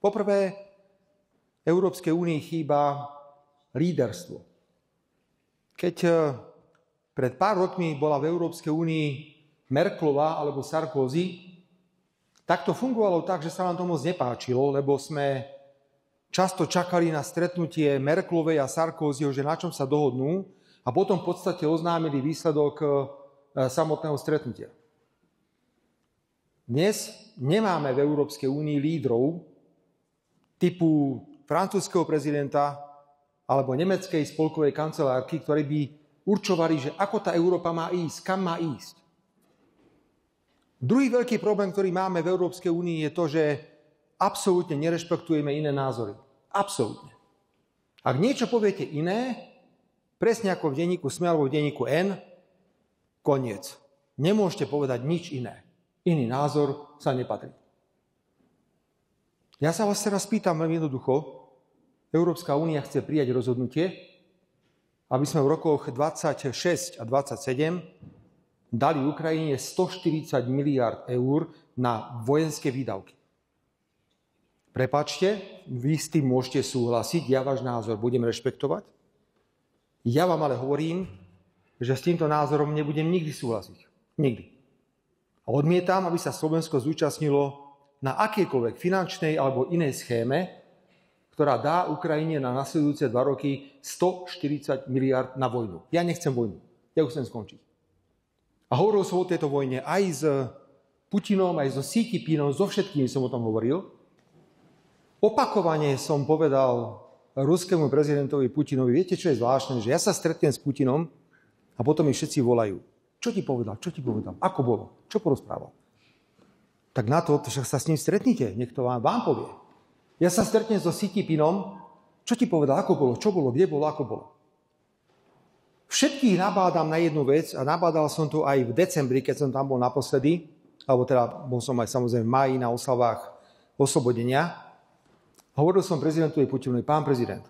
Poprvé, Európskej únii chýba líderstvo. Keď pred pár rokmi bola v Európskej únii Merkelová alebo Sarkozy, tak to fungovalo tak, že sa nám to moc nepáčilo, lebo sme často čakali na stretnutie Merkelovej a Sarkozyho, že na čom sa dohodnú a potom v podstate oznámili výsledok samotného stretnutia. Dnes nemáme v Európskej únii lídrov typu francúzskeho prezidenta alebo nemeckej spolkovej kancelárky, ktorí by určovali, že ako tá Európa má ísť, kam má ísť. Druhý veľký problém, ktorý máme v Európskej únii, je to, že absolútne nerešpektujeme iné názory. Absolútne. Ak niečo poviete iné, presne ako v denníku SME alebo v denníku N, koniec. Nemôžete povedať nič iné. Iný názor sa nepatrí. Ja sa vás teraz pýtam veľmi jednoducho. Európska únia chce prijať rozhodnutie, aby sme v rokoch 26 a 27 dali Ukrajine 140 miliárd eur na vojenské výdavky. Prepáčte, vy s tým môžete súhlasiť, ja váš názor budem rešpektovať. Ja vám ale hovorím, že s týmto názorom nebudem nikdy súhlasiť. Nikdy. A odmietam, aby sa Slovensko zúčastnilo na akejkoľvek finančnej alebo inej schéme, ktorá dá Ukrajine na nasledujúce 2 roky 140 miliárd na vojnu. Ja nechcem vojnu. Ja už chcem skončiť. A hovoril som o tejto vojne aj s Putinom, aj so Xi Jinpingom, so všetkými som o tom hovoril. Opakovane som povedal ruskému prezidentovi Putinovi, viete, čo je zvláštne, že ja sa stretnem s Putinom a potom mi všetci volajú. Čo ti povedal? Čo ti povedal? Ako bolo? Čo porozprával? Tak na to, že sa s ním stretnite, nech to vám povie. Ja sa stretnem so Xi Jinpingom, čo ti povedal? Ako bolo? Čo bolo? Kde bolo? Ako bolo? Všetkých nabádam na jednu vec a nabádal som tu aj v decembri, keď som tam bol naposledy, alebo teda bol som aj samozrejme v máji na oslavách oslobodenia. Hovoril som prezidentovi Putinovi, pán prezident,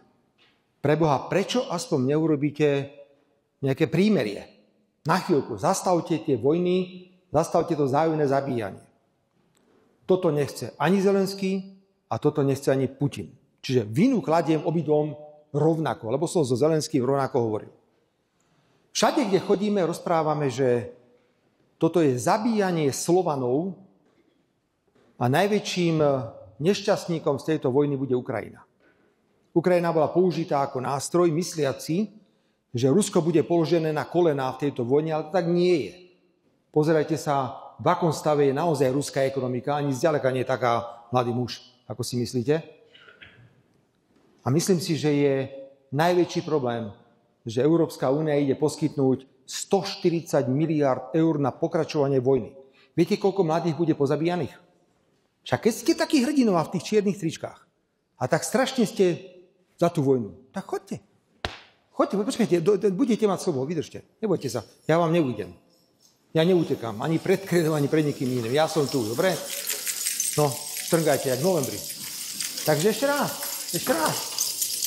preboha, prečo aspoň neurobíte nejaké prímerie? Na chvíľku, zastavte tie vojny, zastavte to vzájomné zabíjanie. Toto nechce ani Zelenský a toto nechce ani Putin. Čiže vinu kladiem obidvom rovnako, lebo som so Zelenským rovnako hovoril. Všade, kde chodíme, rozprávame, že toto je zabíjanie Slovanov a najväčším nešťastníkom z tejto vojny bude Ukrajina. Ukrajina bola použitá ako nástroj, mysliaci, že Rusko bude položené na kolená v tejto vojne, ale to tak nie je. Pozerajte sa, v akom stave je naozaj ruská ekonomika, ani zďaleka nie je taká mladý muž, ako si myslíte. A myslím si, že je najväčší problém, že Európska únia ide poskytnúť 140 miliárd eur na pokračovanie vojny. Viete, koľko mladých bude pozabíjaných? Však keď ste takí hrdinová v tých čiernych tričkách a tak strašne ste za tú vojnu, tak choďte. Choďte, počkajte, budete mať slovo, vydržte. Nebojte sa, ja vám neujdem. Ja neutekám, ani pred kredom, ani pred nikým iným. Ja som tu, dobre? No, strngajte, jak v novembri. Takže ešte raz.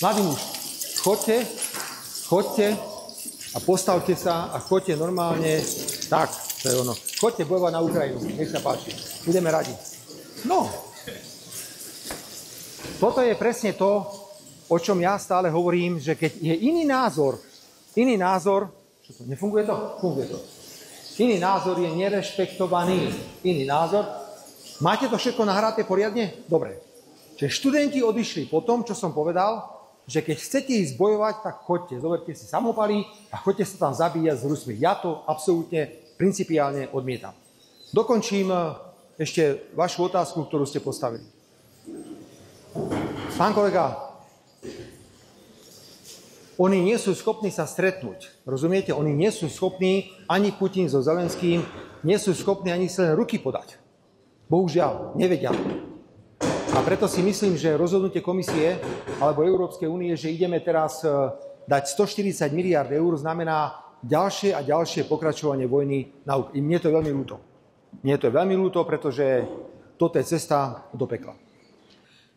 Mladý muž, choďte a postavte sa a choďte normálne. Tak, to je ono. Choďte bojovať na Ukrajinu, nech sa páči. Budeme radi. No, toto je presne to, o čom ja stále hovorím, že keď je iný názor, čo to, nefunguje to? Funguje to. Iný názor je nerešpektovaný. Iný názor. Máte to všetko nahraté poriadne? Dobre. Čiže študenti odišli po tom, čo som povedal, že keď chcete ísť bojovať, tak choďte. Zoberte si samopaly a choďte sa tam zabíjať s Rusmi. Ja to absolútne principiálne odmietam. Dokončím ešte vašu otázku, ktorú ste postavili. Pán kolega, oni nie sú schopní sa stretnúť. Rozumiete? Oni nie sú schopní, ani Putin so Zelenským, nie sú schopní ani sa len ruky podať. Bohužiaľ, nevedia. A preto si myslím, že rozhodnutie komisie alebo Európskej únie, že ideme teraz dať 140 miliárd eur, znamená ďalšie a ďalšie pokračovanie vojny na Ukrajine. Mne to je veľmi ľúto. Mne to je veľmi ľúto, pretože toto je cesta do pekla.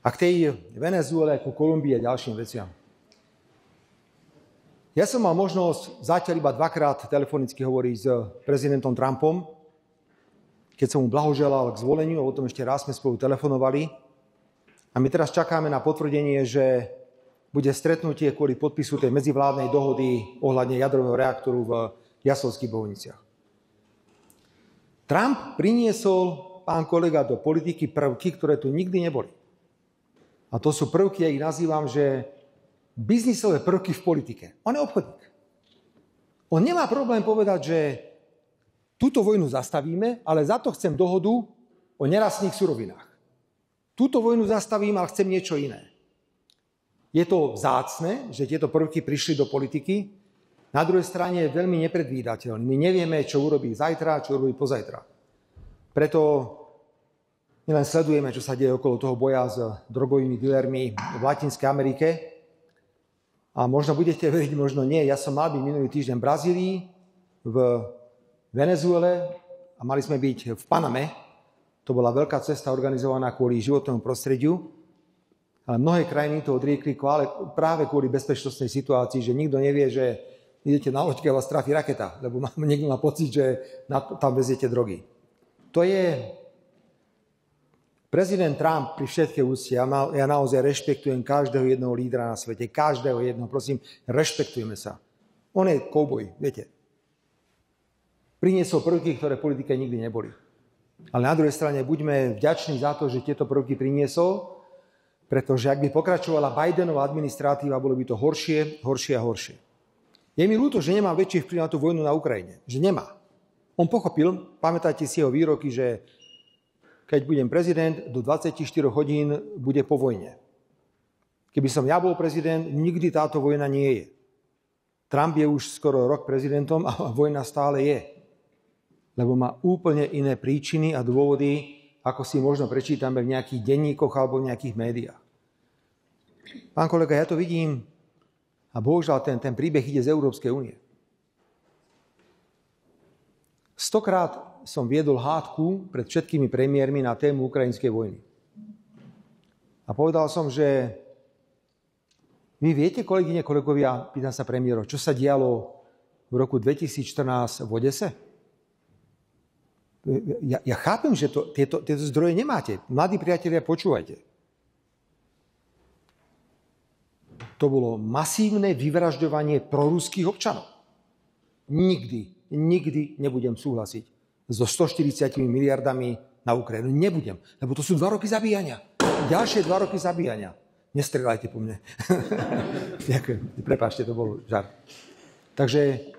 A k tej Venezuele, ku Kolumbii a ďalším veciam. Ja som mal možnosť zatiaľ iba 2-krát telefonicky hovoriť s prezidentom Trumpom, keď som mu blahoželal k zvoleniu, a potom ešte raz sme spolu telefonovali. A A my teraz čakáme na potvrdenie, že bude stretnutie kvôli podpisu tej medzivládnej dohody ohľadne jadrového reaktoru v Jaslovských Bohuniciach. Trump priniesol, pán kolega, do politiky prvky, ktoré tu nikdy neboli. A to sú prvky, ja ich nazývam, že biznisové prvky v politike. On je obchodník. On nemá problém povedať, že túto vojnu zastavíme, ale za to chcem dohodu o nerastných surovinách. Túto vojnu zastavím, ale chcem niečo iné. Je to vzácne, že tieto prvky prišli do politiky. Na druhej strane je veľmi nepredvídateľný. My nevieme, čo urobí zajtra, čo urobí pozajtra. Preto my len sledujeme, čo sa deje okolo toho boja s drogovými dealermi v Latinskej Amerike. A možno budete veriť, možno nie. Ja som mal byť minulý týždeň v Brazílii, v Venezuele a mali sme byť v Paname. To bola veľká cesta organizovaná kvôli životnému prostrediu. Ale mnohé krajiny to odriekli práve kvôli bezpečnostnej situácii, že nikto nevie, že idete na loďke a vás trafí raketa, lebo niekto má pocit, že tam veziete drogy. To je prezident Trump pri všetkej úcte. Ja naozaj rešpektujem každého jedného lídra na svete. Každého jedného, prosím, rešpektujeme sa. On je kouboj, viete. Priniesol prvky, ktoré v politike nikdy neboli. Ale na druhej strane buďme vďační za to, že tieto prvky priniesol, pretože ak by pokračovala Bidenová administratíva, bolo by to horšie, horšie a horšie. Je mi ľúto, že nemá väčší vplyv na tú vojnu na Ukrajine. Že nemá. On pochopil, pamätáte si jeho výroky, že keď budem prezident, do 24 hodín bude po vojne. Keby som ja bol prezident, nikdy táto vojna nie je. Trump je už skoro rok prezidentom a vojna stále je. Lebo má úplne iné príčiny a dôvody, ako si možno prečítame v nejakých denníkoch alebo v nejakých médiách. Pán kolega, ja to vidím a bohužiaľ ten príbeh ide z Európskej únie. 100-krát som viedol hádku pred všetkými premiérmi na tému ukrajinskej vojny. A povedal som, že vy viete, kolegyne, kolegovia, pýtam sa premiérov, čo sa dialo v roku 2014 v Odese? Ja chápem, že tieto zdroje nemáte. Mladí priatelia, počúvajte. To bolo masívne vyvražďovanie proruských občanov. Nikdy nebudem súhlasiť so 140 miliardami na Ukrajinu. Nebudem, lebo to sú 2 roky zabíjania. Ďalšie 2 roky zabíjania. Nestrelajte po mne. Ďakujem. Prepáčte, to bol žart. Takže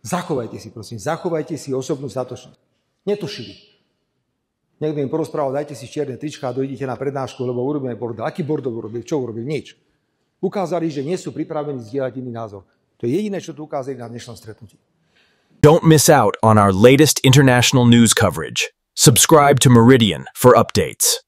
zachovajte si, prosím, osobnú statočnosť. Netušili. Niekto im porozprával, dajte si čierne trička a dojdete na prednášku, lebo urobíme bordel. Aký bordel urobil? Čo urobil? Nič. Ukázali, že nie sú pripravení zdieľať iný názor. To je jediné, čo tu ukázali na dnešnom stretnutí. Don't miss out on our latest international news coverage. Subscribe to Meridian for updates.